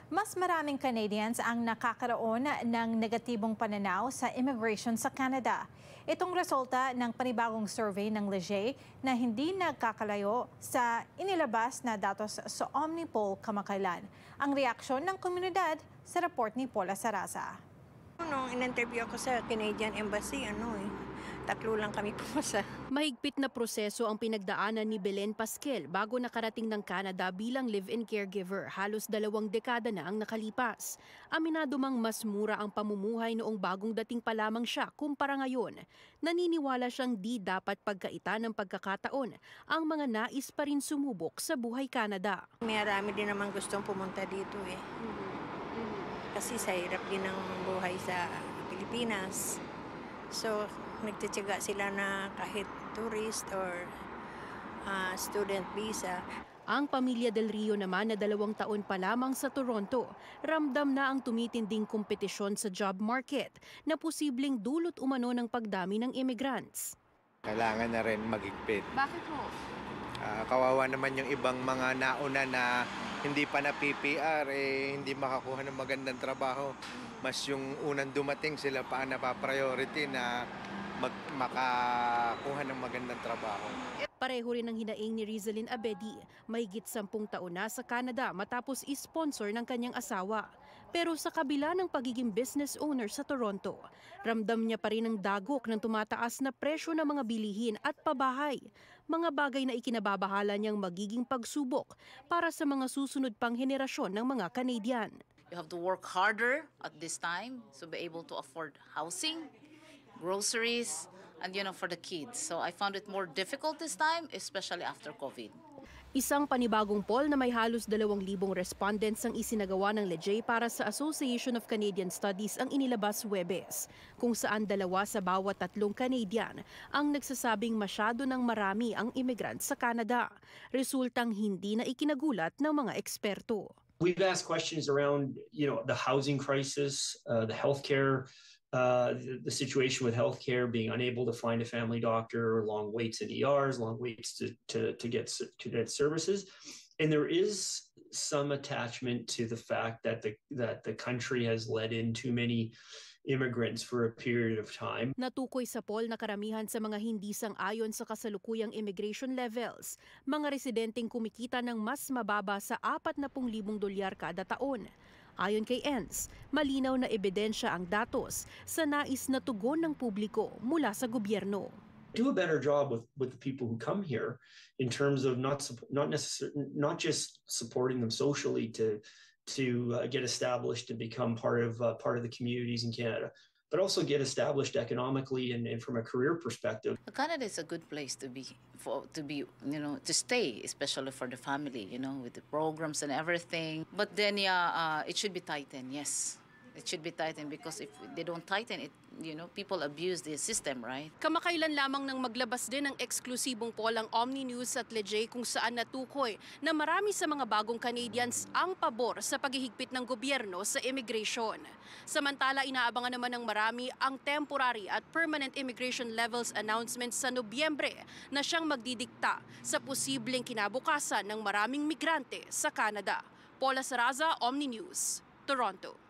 Mas maraming Canadians ang nakakaroon ng negatibong pananaw sa immigration sa Canada. Itong resulta ng panibagong survey ng Leger na hindi nagkakalayo sa inilabas na datos sa Omnipol kamakailan. Ang reaksyon ng komunidad sa report ni Paula Saraza. Nung in-interview ako sa Canadian Embassy, 3 lang kami pumasa. Mahigpit na proseso ang pinagdaanan ni Belen Pasquel bago nakarating ng Canada bilang live-in caregiver. Halos 2 dekada na ang nakalipas. Aminado mang mas mura ang pamumuhay noong bagong dating pa lamang siya kumpara ngayon. Naniniwala siyang di dapat pagkaitan ng pagkakataon ang mga nais pa rin sumubok sa buhay Canada. Marami din naman gustong pumunta dito eh. Kasi sa hirap din ng buhay sa Pilipinas. So, nagtitiyaga sila na kahit tourist or student visa. Ang pamilya Del Rio naman na 2 taon pa lamang sa Toronto, ramdam na ang tumitinding kompetisyon sa job market na posibleng dulot umano ng pagdami ng immigrants. Kailangan na rin maghigpit. Bakit po? Kawawa naman yung ibang mga nauna na hindi pa na PPR, hindi makakuha ng magandang trabaho. Mas yung unang dumating sila pa napapriority na makakuha ng magandang trabaho. Pareho rin ang hinaing ni Rizalyn Abedi, mahigit 10 taon na sa Canada matapos i-sponsor ng kanyang asawa. Pero sa kabila ng pagiging business owner sa Toronto, ramdam niya pa rin ang dagok ng tumataas na presyo ng mga bilihin at pabahay. Mga bagay na ikinababahala niyang magiging pagsubok para sa mga susunod pang henerasyon ng mga Canadian. You have to work harder at this time to be able to afford housing, groceries, and for the kids. So I found it more difficult this time, especially after COVID. Isang panibagong poll na may halos 2,000 respondents ang isinagawa ng Leger para sa Association of Canadian Studies ang inilabas Huwebes, kung saan 2 sa bawat 3 Canadian ang nagsasabing masyado ng marami ang immigrant sa Canada. Resultang hindi na ikinagulat ng mga eksperto. We've asked questions around, the housing crisis, the healthcare, the situation with healthcare, being unable to find a family doctor, long waits in ERs, long waits to get services, and there is some attachment to the fact that the country has let in too many immigrants for a period of time. Natukoy sa poll na karamihan sa mga hindi sang-ayon sa kasalukuyang immigration levels, mga residenteng kumikita ng mas mababa sa $40,000 kada taon. Ayon kay Enz, malinaw na ebidensya ang datos sa nais na tugon ng publiko mula sa gobyerno. Do a better job with the people who come here in terms of not just supporting them socially to get established and become part of the communities in Canada, but also get established economically and from a career perspective. Canada is a good place to stay, especially for the family, with the programs and everything. But then, it should be tightened, yes. It should be tightened because if they don't tighten it, people abuse the system, right? Kamakailan lamang nang maglabas din ng eksklusibong poll ang Omni News at Leger kung saan natukoy na marami sa mga bagong Canadians ang pabor sa paghihigpit ng gobyerno sa immigration. Samantala, inaabangan naman ng marami ang temporary at permanent immigration levels announcement sa Nobyembre na siyang magdidikta sa posibleng kinabukasan ng maraming migrante sa Canada. Paula Saraza, Omni News, Toronto.